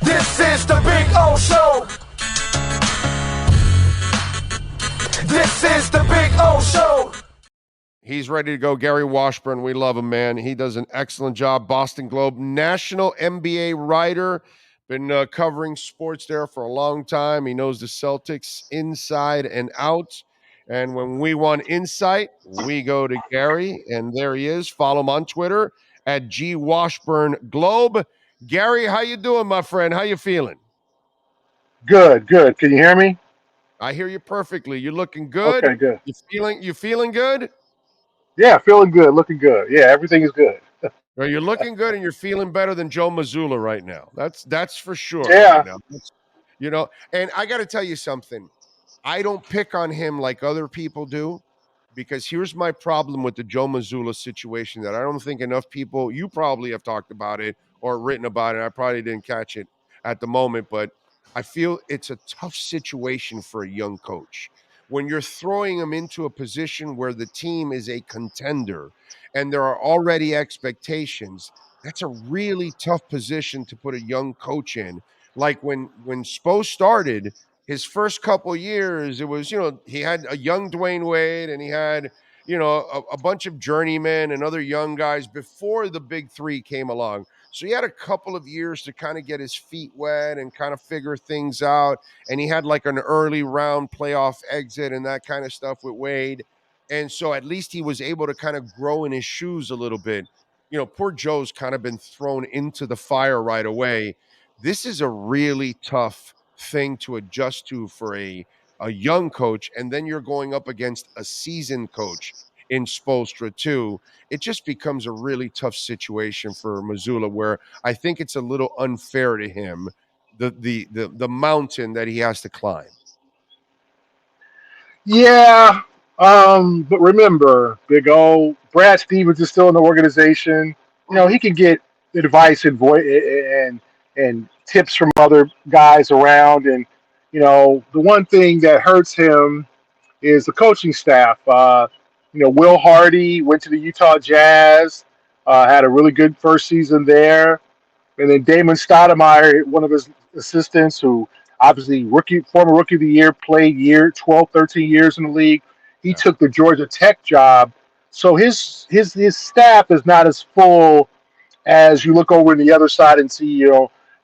This is the Big O Show. This is the Big O Show. He's ready to go. Gary Washburn, we love him, man. He does an excellent job. Boston Globe, national NBA writer. Been covering sports there for a long time. He knows the Celtics inside and out. And when we want insight, we go to Gary. And there he is. Follow him on Twitter at GWashburnGlobe. Gary, how you doing, my friend? How you feeling? Good. Can you hear me? I hear you perfectly. You're looking good. Okay, good. You feeling good? Yeah, feeling good, looking good. Yeah, everything is good. Well, you're looking good, and you're feeling better than Joe Mazzulla right now. That's for sure. Yeah. Right now. And I got to tell you something. I don't pick on him like other people do, because here's my problem with the Joe Mazzulla situation that I don't think enough people, you probably have talked about it or written about it. I probably didn't catch it at the moment, but I feel it's a tough situation for a young coach. When you're throwing him into a position where the team is a contender and there are already expectations, that's a really tough position to put a young coach in. Like when Spo started, his first couple of years, it was, he had a young Dwayne Wade and he had, a bunch of journeymen and other young guys before the big three came along. So he had a couple of years to kind of get his feet wet and kind of figure things out. And he had like an early round playoff exit and that kind of stuff with Wade. And so at least he was able to kind of grow in his shoes a little bit. Poor Joe's kind of been thrown into the fire right away. This is a really tough thing to adjust to for a young coach. And then you're going up against a seasoned coach in Spoelstra too. It just becomes a really tough situation for Mazzulla, where I think it's a little unfair to him, the mountain that he has to climb. Yeah. But remember, Big O, Brad Stevens is still in the organization. He can get advice and tips from other guys around. And, the one thing that hurts him is the coaching staff. Will Hardy went to the Utah Jazz, had a really good first season there. And then Damon Stoudemire, one of his assistants, who obviously former rookie of the year, played 12, 13 years in the league. He took the Georgia Tech job. So his staff is not as full as you look over in the other side and see,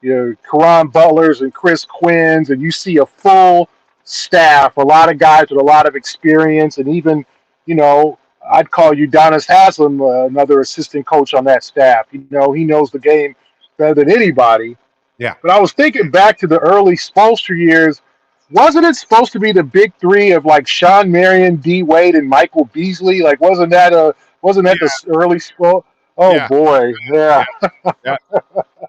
Caron Butlers and Chris Quinns, and you see a full staff, a lot of guys with a lot of experience, and even, I'd call Udonis Haslem another assistant coach on that staff. He knows the game better than anybody. Yeah. But I was thinking back to the early Spoelstra years. Wasn't it supposed to be the big three of like Sean Marion, D. Wade, and Michael Beasley? Like, wasn't that the early Spoelstra? Oh yeah. Boy, yeah.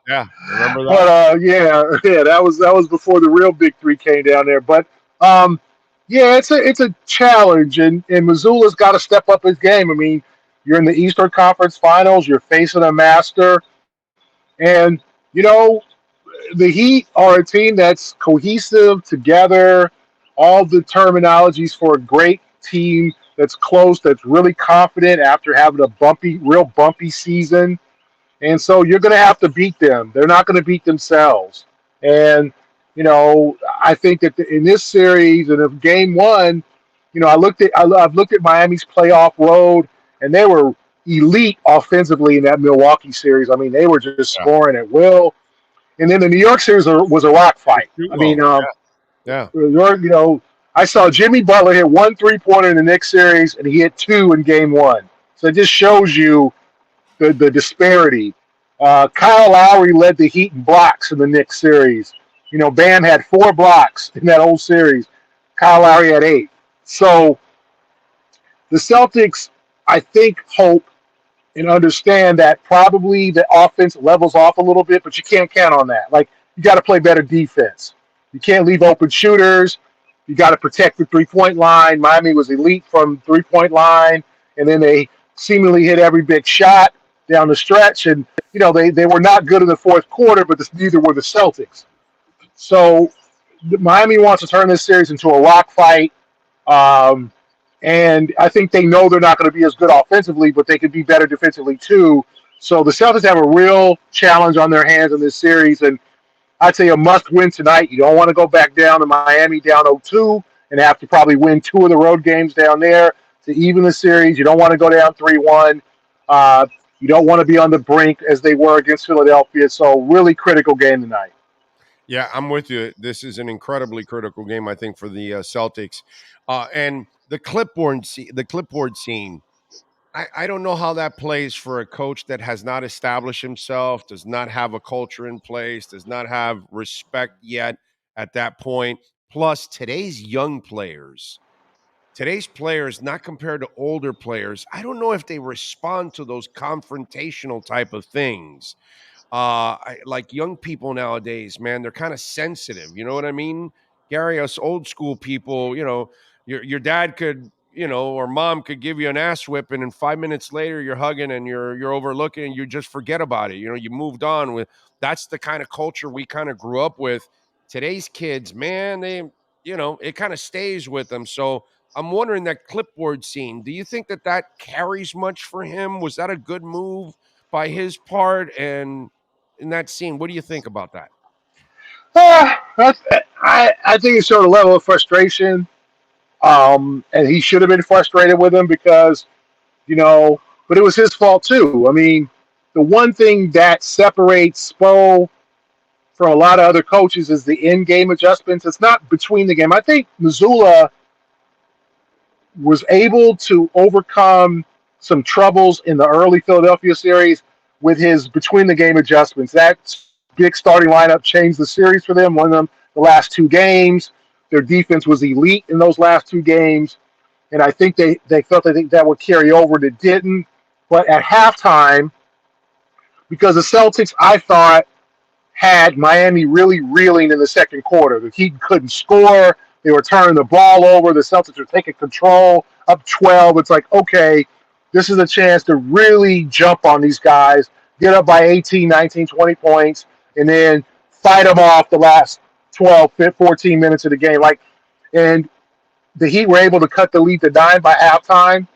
Yeah. Remember that? But that was before the real big three came down there. But it's a challenge, and Mazzulla's got to step up his game. I mean, you're in the Eastern Conference Finals, you're facing a master, and the Heat are a team that's cohesive, together, all the terminologies for a great team that's close, that's really confident after having a real bumpy season. And so you're going to have to beat them. They're not going to beat themselves. And, I think that in this series, and if game one, I've looked at Miami's playoff road, and they were elite offensively in that Milwaukee series. I mean, they were just scoring at will. And then the New York series was a rock fight. I mean, I saw Jimmy Butler hit 1 3-pointer in the Knicks series, and he hit 2 in game one. So it just shows you the disparity. Kyle Lowry led the Heat in blocks in the Knicks series. Bam had 4 blocks in that whole series. Kyle Lowry had 8. So the Celtics, I think, hope and understand that probably the offense levels off a little bit, but you can't count on that. Like, you got to play better defense. You can't leave open shooters. You got to protect the three-point line. Miami was elite from three-point line, and then they seemingly hit every big shot down the stretch. And, they were not good in the fourth quarter, but neither were the Celtics. So Miami wants to turn this series into a rock fight. And I think they know they're not going to be as good offensively, but they could be better defensively too. So the Celtics have a real challenge on their hands in this series. And I'd say a must-win tonight. You don't want to go back down to Miami down 0-2 and have to probably win 2 of the road games down there to even the series. You don't want to go down 3-1. You don't want to be on the brink as they were against Philadelphia. So really critical game tonight. Yeah, I'm with you. This is an incredibly critical game, I think, for the Celtics. And the clipboard scene. I don't know how that plays for a coach that has not established himself, does not have a culture in place, does not have respect yet at that point. Plus, today's players, not compared to older players, I don't know if they respond to those confrontational type of things. Like young people nowadays, man, they're kind of sensitive. You know what I mean, Gary? Us old school people, your dad could, or mom could give you an ass whipping, and 5 minutes later you're hugging and you're overlooking, and you just forget about it. You moved on with. That's the kind of culture we kind of grew up with. Today's kids, man, it kind of stays with them. So I'm wondering that clipboard scene. Do you think that carries much for him? Was that a good move by his part? And in that scene, what do you think about that? I think it showed a level of frustration, and he should have been frustrated with him because, but it was his fault too. I mean, the one thing that separates Spo from a lot of other coaches is the in-game adjustments. It's not between the game. I think Missoula was able to overcome some troubles in the early Philadelphia series with his between the game adjustments. That big starting lineup changed the series for them, won them the last 2 games. Their defense was elite in those last 2 games. And I think they felt that would carry over. It didn't. But at halftime, because the Celtics, I thought, had Miami really reeling in the second quarter. The Heat couldn't score. They were turning the ball over. The Celtics were taking control up 12. It's like, okay, this is a chance to really jump on these guys, get up by 18, 19, 20 points, and then fight them off the last 12, 14 minutes of the game. And the Heat were able to cut the lead to 9 by halftime.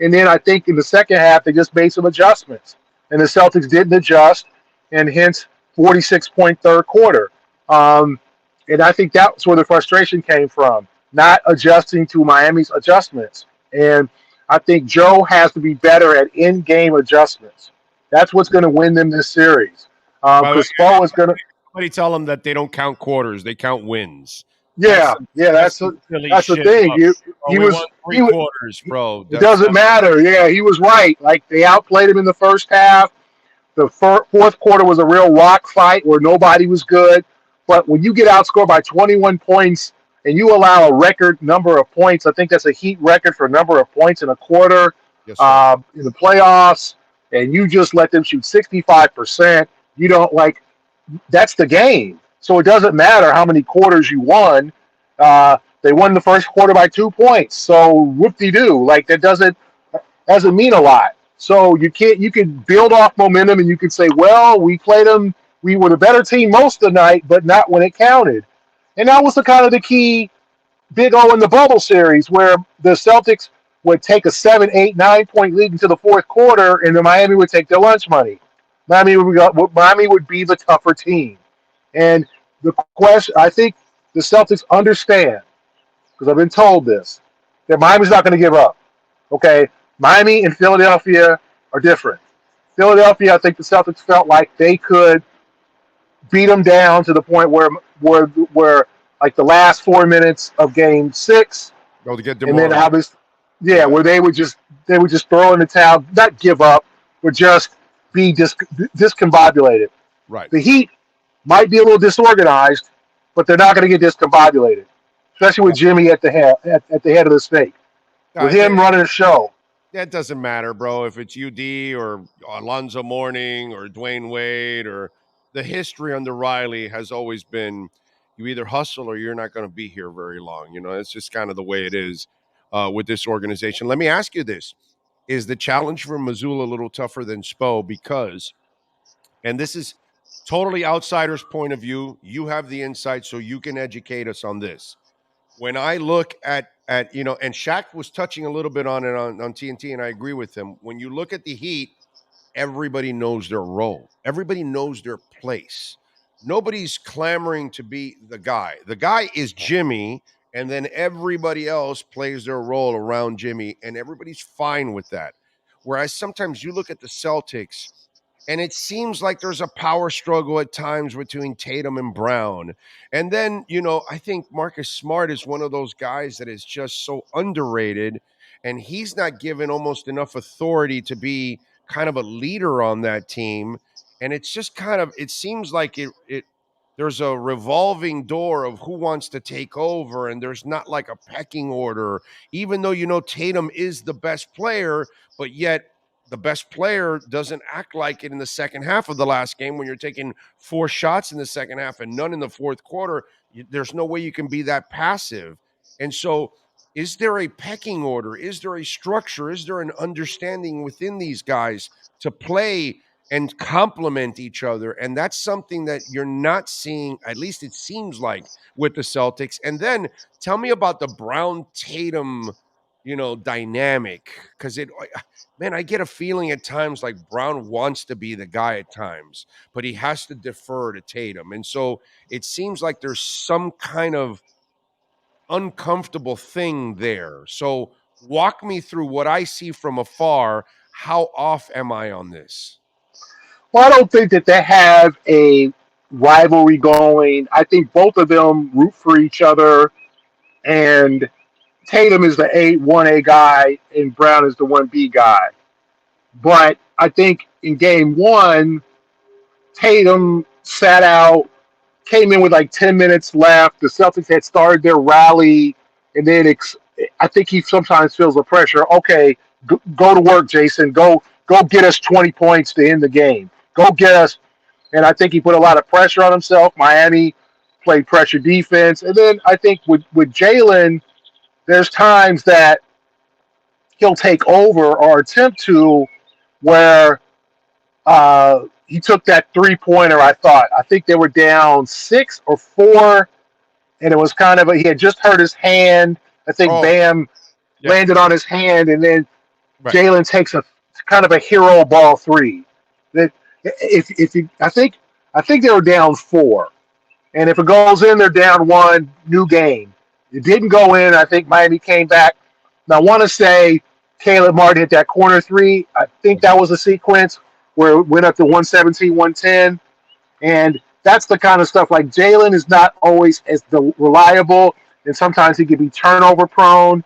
And then I think in the second half, they just made some adjustments. And the Celtics didn't adjust, and hence 46-point third quarter. And I think that's where the frustration came from, not adjusting to Miami's adjustments. And I think Joe has to be better at in-game adjustments. That's what's going to win them this series. Because Spo is going to. Somebody tell them that they don't count quarters; they count wins. Yeah, that's the thing. He was won 3 quarters, bro. It doesn't matter. Yeah, he was right. Like, they outplayed him in the first half. The fourth quarter was a real rock fight where nobody was good. But when you get outscored by 21 points and you allow a record number of points, I think that's a Heat record for number of points in a quarter. Yes, sir. In the playoffs, and you just let them shoot 65%, you don't that's the game. So it doesn't matter how many quarters you won. They won the first quarter by 2 points. So whoop-de-doo. That doesn't mean a lot. So you can build off momentum, and you can say, well, we played them. We were the better team most of the night, but not when it counted. And that was the key Big O in the bubble series, where the Celtics would take a 7, 8, 9-point lead into the fourth quarter, and the Miami would take their lunch money. Miami would be the tougher team. And the question, I think the Celtics understand, because I've been told this, that Miami's not going to give up. Okay? Miami and Philadelphia are different. Philadelphia, I think the Celtics felt like they could beat them down to the point where the last 4 minutes of Game 6, to get and then where they would just throw in the towel, not give up, but just be discombobulated. Right. The Heat might be a little disorganized, but they're not going to get discombobulated, especially with Jimmy at the head of the snake, with him running the show. That doesn't matter, bro. If it's UD or Alonzo Mourning or Dwayne Wade, or the history under Riley has always been, you either hustle or you're not going to be here very long. It's just kind of the way it is with this organization. Let me ask you this. Is the challenge for Missoula a little tougher than Spo? Because, and this is totally outsider's point of view, you have the insight, so you can educate us on this. When I look at and Shaq was touching a little bit on it on TNT, and I agree with him. When you look at the Heat, everybody knows their role. Everybody knows their place. nobody's clamoring to be the guy. The guy is Jimmy, and then everybody else plays their role around Jimmy, and everybody's fine with that. Whereas sometimes you look at the Celtics, and it seems like there's a power struggle at times between Tatum and Brown. And then, I think Marcus Smart is one of those guys that is just so underrated, and he's not given almost enough authority to be kind of a leader on that team. And it's just kind of, it seems like it there's a revolving door of who wants to take over, and there's not like a pecking order, even though Tatum is the best player, but yet the best player doesn't act like it in the second half of the last game when you're taking 4 shots in the second half and none in the fourth quarter. There's no way you can be that passive. And so, is there a pecking order? Is there a structure? Is there an understanding within these guys to play and complement each other? And that's something that you're not seeing, at least it seems like, with the Celtics. And then tell me about the Brown Tatum, dynamic, because man, I get a feeling at times like Brown wants to be the guy at times, but he has to defer to Tatum. And so it seems like there's some kind of uncomfortable thing there. So walk me through what I see from afar. How off am I on this? Well, I don't think that they have a rivalry going. I think both of them root for each other, and Tatum is the 1A guy, and Brown is the 1B guy. But I think in game one, Tatum sat out, came in with like 10 minutes left. The Celtics had started their rally, and then I think he sometimes feels the pressure. Okay, go to work, Jason. Go get us 20 points to end the game. Go get us. And I think he put a lot of pressure on himself. Miami played pressure defense. And then I think with Jalen, there's times that he'll take over or attempt to where he took that 3-pointer. I think they were down 6 or 4, and it was kind of he had just hurt his hand. I think Bam landed on his hand, and then Jalen takes a kind of a hero ball 3. That if you, I think they were down 4, and if it goes in, they're down 1. New game. It didn't go in. I think Miami came back. Now I want to say Caleb Martin hit that corner 3. I think that was a sequence where it went up to 117, 110. And that's the kind of stuff like Jalen is not always as reliable, and sometimes he can be turnover prone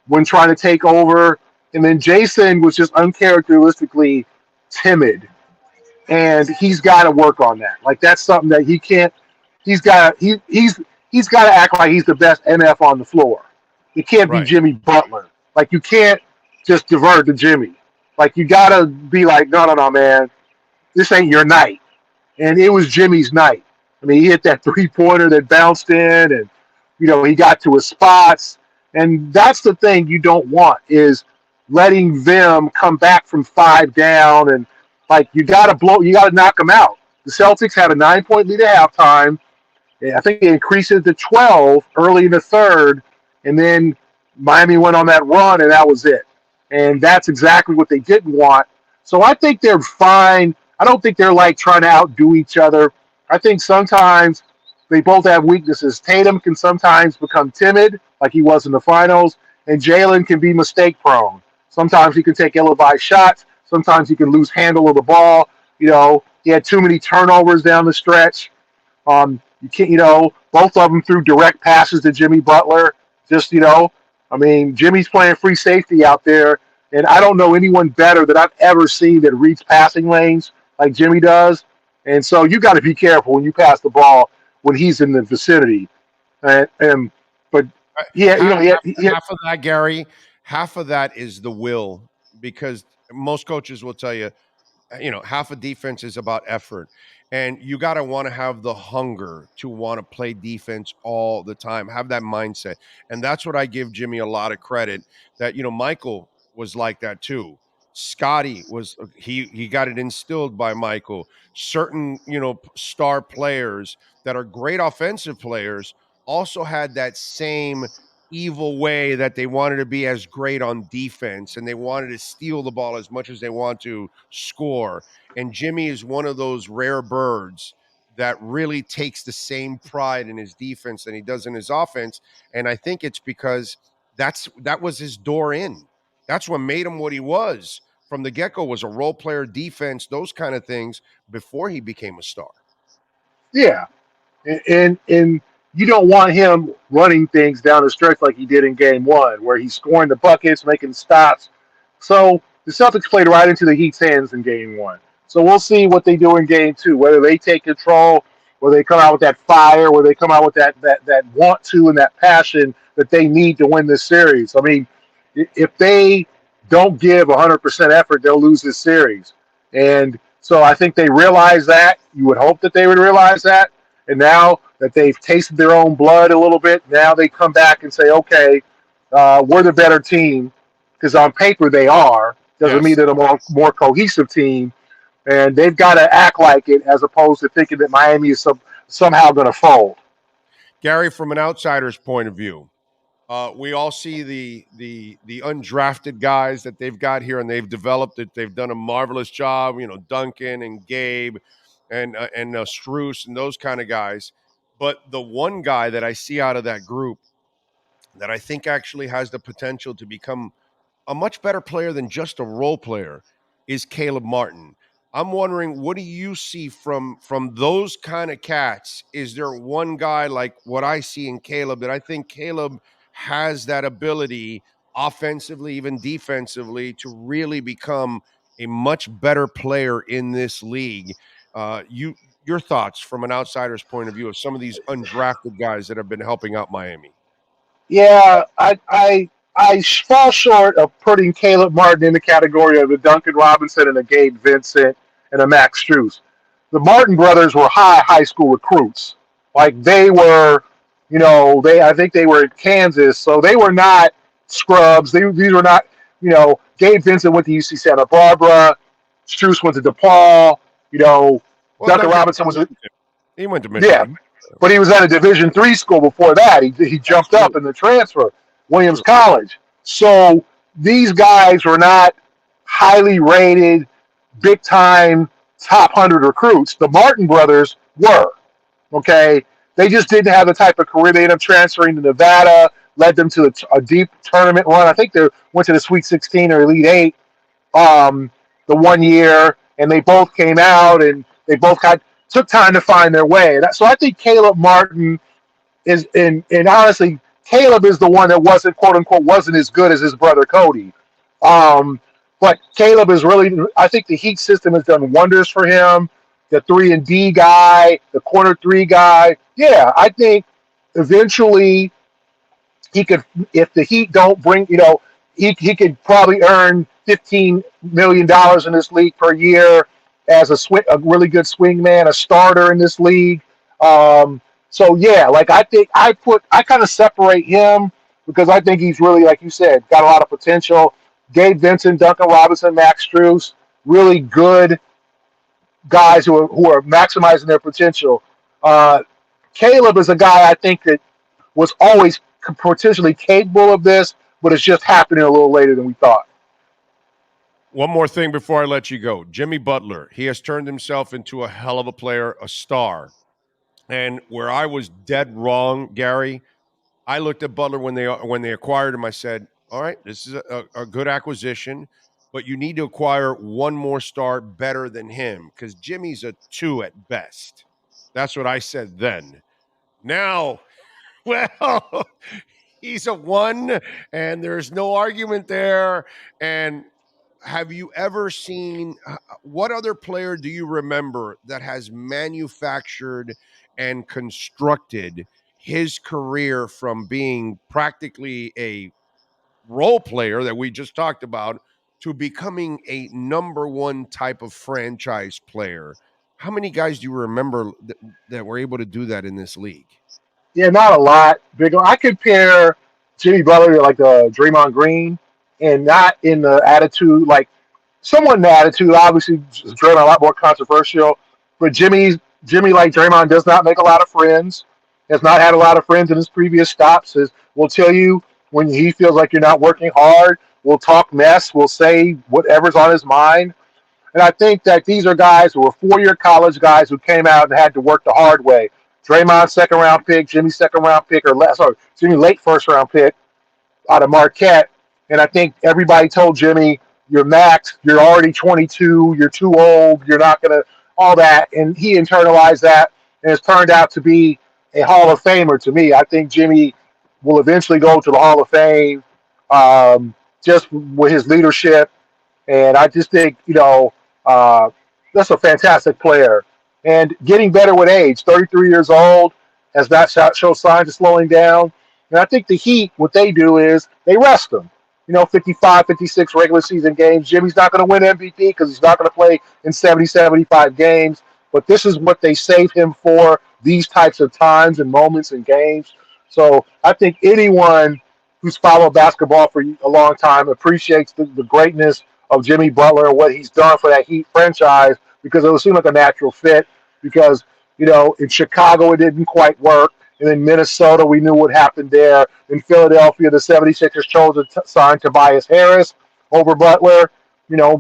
when trying to take over. And then Jason was just uncharacteristically timid, and he's got to work on that. Like that's something that he can't. He's got to act like he's the best MF on the floor. It can't be Jimmy Butler. Like you can't just divert to Jimmy. Like you got to be like, no, man, this ain't your night. And it was Jimmy's night. I mean, he hit that 3-pointer that bounced in, and he got to his spots. And that's the thing you don't want is letting them come back from 5 down, and like you got to knock them out. The Celtics had a 9-point lead at halftime. I think they increased it to 12 early in the third, and then Miami went on that run, and that was it. And that's exactly what they didn't want. So I think they're fine. I don't think they're like trying to outdo each other. I think sometimes they both have weaknesses. Tatum can sometimes become timid, like he was in the finals, and Jalen can be mistake prone. Sometimes he can take ill-advised shots. Sometimes he can lose handle of the ball. He had too many turnovers down the stretch. You can't, both of them threw direct passes to Jimmy Butler. Jimmy's playing free safety out there, and I don't know anyone better that I've ever seen that reads passing lanes like Jimmy does. And so you got to be careful when you pass the ball when he's in the vicinity. But yeah, half of that, Gary, half of that is the will, because most coaches will tell you, half of defense is about effort. And you got to want to have the hunger to want to play defense all the time, have that mindset. And that's what I give Jimmy a lot of credit that, Michael was like that too. Scotty was, he got it instilled by Michael. Certain, star players that are great offensive players also had that same evil way that they wanted to be as great on defense, and they wanted to steal the ball as much as they want to score. And Jimmy is one of those rare birds that really takes the same pride in his defense than he does in his offense. And I think it's because that was his door in. That's what made him what he was from the get-go, was a role player, defense, those kind of things before he became a star. Yeah, and you don't want him running things down the stretch like he did in Game 1, where he's scoring the buckets, making stops. So the Celtics played right into the Heat's hands in Game 1. So we'll see what they do in Game 2, whether they take control, whether they come out with that fire, whether they come out with that want to and that passion that they need to win this series. I mean, if they don't give 100% effort, they'll lose this series. And so I think they realize that. You would hope that they would realize that. And now that they've tasted their own blood a little bit, now they come back and say, okay, we're the better team, because on paper they are. Doesn't mean they're the more cohesive team. And they've got to act like it, as opposed to thinking that Miami is somehow going to fold. Gary, from an outsider's point of view, we all see the undrafted guys that they've got here, and they've developed it. They've done a marvelous job. Duncan and Gabe and Strus and those kind of guys. But the one guy that I see out of that group that I think actually has the potential to become a much better player than just a role player is Caleb Martin. I'm wondering, what do you see from those kind of cats? Is there one guy like what I see in Caleb that I think Caleb has that ability offensively, even defensively, to really become a much better player in this league? Your thoughts from an outsider's point of view of some of these undrafted guys that have been helping out Miami? Yeah, I fall short of putting Caleb Martin in the category of a Duncan Robinson and a Gabe Vincent and a Max Strus. The Martin brothers were high school recruits. Like they were, I think they were at Kansas, so they were not scrubs. These were not, Gabe Vincent went to UC Santa Barbara, Strus went to DePaul, Duncan Robinson was. He went to Michigan. Yeah, but he was at a Division III school before that. He jumped up in the transfer, Williams College. So these guys were not highly rated, big-time, top 100 recruits. The Martin brothers were, okay? They just didn't have the type of career. They ended up transferring to Nevada, led them to a deep tournament run. I think they went to the Sweet 16 or Elite 8 the one year, and they both came out, and they both took time to find their way. So I think Caleb Martin is, and honestly, Caleb is the one that wasn't, quote unquote, wasn't as good as his brother Cody. But Caleb is really, I think the Heat system has done wonders for him. The 3-and-D guy, the corner 3 guy. Yeah, I think eventually he could, if the Heat don't bring, he could probably earn $15 million in this league per year as a really good swing man, a starter in this league. So yeah, like I think I kind of separate him because I think he's really, like you said, got a lot of potential. Gabe Vincent, Duncan Robinson, Max Strus, really good guys who are maximizing their potential. Caleb is a guy I think that was always potentially capable of this, but it's just happening a little later than we thought. One more thing before I let you go. Jimmy Butler, he has turned himself into a hell of a player, a star. And where I was dead wrong, Gary, I looked at Butler when they acquired him. I said, all right, this is a good acquisition, but you need to acquire one more star better than him because Jimmy's a 2 at best. That's what I said then. Now, well, he's a 1, and there's no argument there. And have you ever seen what other player do you remember that has manufactured and constructed his career from being practically a role player that we just talked about to becoming a number 1 type of franchise player? How many guys do you remember that were able to do that in this league? Yeah, not a lot. Big. I compare Jimmy Butler to like Draymond Green, and not in the attitude, like somewhat in the attitude. Obviously, Draymond a lot more controversial, but Jimmy, like Draymond, does not make a lot of friends. Has not had a lot of friends in his previous stops. Will tell you when he feels like you're not working hard. Will talk mess. Will say whatever's on his mind. And I think that these are guys who were four-year college guys who came out and had to work the hard way. Draymond second round pick, Jimmy second round pick, Jimmy late first round pick out of Marquette. And I think everybody told Jimmy, you're maxed, you're already 22, you're too old, you're not going to, all that. And he internalized that, and it's turned out to be a Hall of Famer to me. I think Jimmy will eventually go to the Hall of Fame just with his leadership. And I just think, that's a fantastic player. And getting better with age, 33 years old, has not shown signs of slowing down. And I think the Heat, what they do is they rest him. 55, 56 regular season games. Jimmy's not going to win MVP because he's not going to play in 70, 75 games. But this is what they save him for, these types of times and moments and games. So I think anyone who's followed basketball for a long time appreciates the greatness of Jimmy Butler and what he's done for that Heat franchise, because it would seem like a natural fit. Because, in Chicago, it didn't quite work. And in Minnesota, we knew what happened there. In Philadelphia, the 76ers chose to sign Tobias Harris over Butler.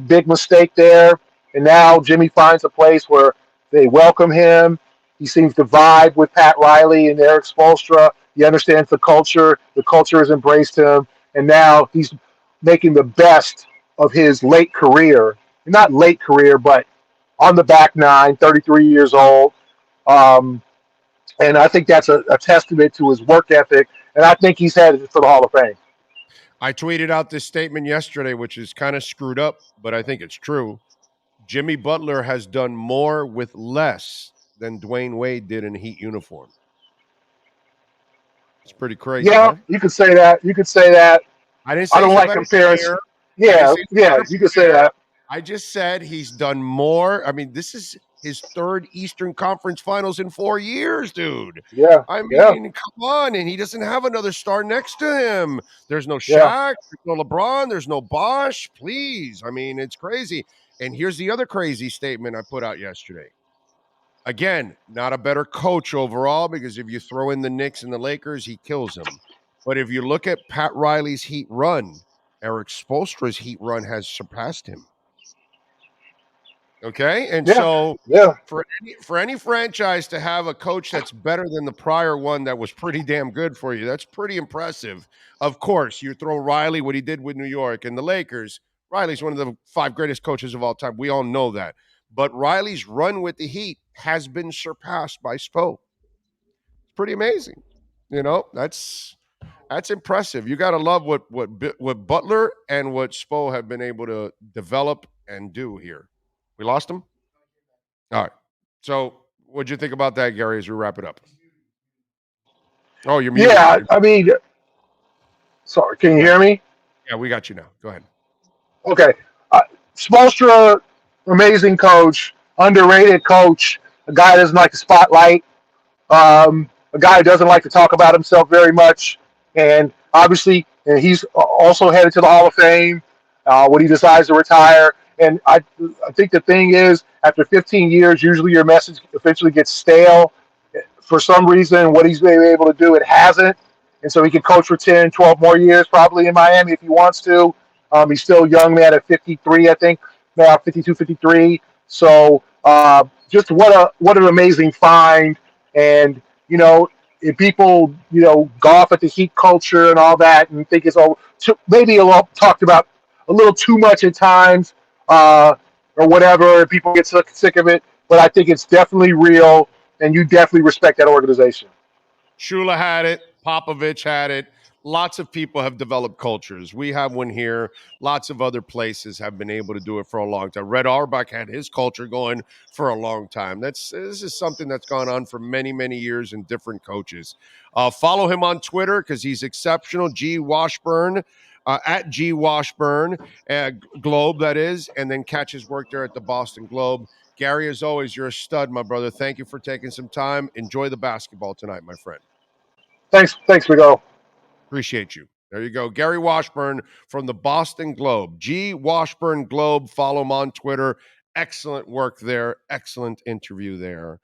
Big mistake there. And now Jimmy finds a place where they welcome him. He seems to vibe with Pat Riley and Eric Spoelstra. He understands the culture. The culture has embraced him. And now he's making the best of his late career. Not late career, but on the back nine, 33 years old. And I think that's a testament to his work ethic. And I think he's headed for the Hall of Fame. I tweeted out this statement yesterday, which is kind of screwed up, but I think it's true. Jimmy Butler has done more with less than Dwayne Wade did in a Heat uniform. It's pretty crazy. Yeah, huh? You could say that. I didn't say I don't like comparison. Yeah, you could say that. I just said he's done more. I mean, this is his third Eastern Conference Finals in 4 years, dude. Yeah. I mean, come on. And he doesn't have another star next to him. There's no Shaq, there's no LeBron, there's no Bosh. Please. I mean, it's crazy. And here's the other crazy statement I put out yesterday. Again, not a better coach overall, because if you throw in the Knicks and the Lakers, he kills them. But if you look at Pat Riley's Heat run, Eric Spoelstra's Heat run has surpassed him. Okay, and so for any franchise to have a coach that's better than the prior one that was pretty damn good for you, that's pretty impressive. Of course, you throw Riley, what he did with New York and the Lakers. Riley's one of the 5 greatest coaches of all time. We all know that. But Riley's run with the Heat has been surpassed by Spo. It's pretty amazing. That's impressive. You got to love what Butler and what Spo have been able to develop and do here. We lost him? All right. So what'd you think about that, Gary, as we wrap it up? Oh, you're muted. Yeah, I mean, sorry, can you hear me? Yeah, we got you now. Go ahead. Okay. Spoelstra, amazing coach, underrated coach, a guy who doesn't like the spotlight, a guy who doesn't like to talk about himself very much. And obviously, he's also headed to the Hall of Fame when he decides to retire. And I think the thing is, after 15 years, usually your message eventually gets stale. For some reason, what he's been able to do, it hasn't. And so he can coach for 10, 12 more years probably in Miami if he wants to. He's still a young man at 53, I think, now 52, 53. So just what an amazing find. And, if people, golf at the Heat culture and all that and think it's all maybe talked about a little too much at times, or whatever, and people get sick of it. But I think it's definitely real, and you definitely respect that organization. Shula had it. Popovich had it. Lots of people have developed cultures. We have one here. Lots of other places have been able to do it for a long time. Red Auerbach had his culture going for a long time. This is something that's gone on for many, many years in different coaches. Follow him on Twitter because he's exceptional. G Washburn. At G Washburn, Globe, that is, and then catch his work there at the Boston Globe. Gary, as always, you're a stud, my brother. Thank you for taking some time. Enjoy the basketball tonight, my friend. Thanks, Miguel. Appreciate you. There you go. Gary Washburn from the Boston Globe. G Washburn Globe. Follow him on Twitter. Excellent work there. Excellent interview there.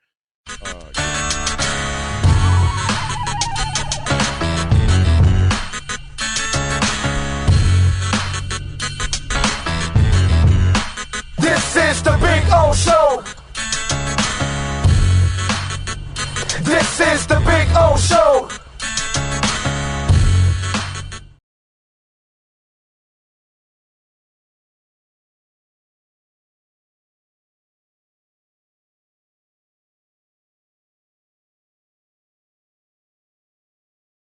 This is the Show.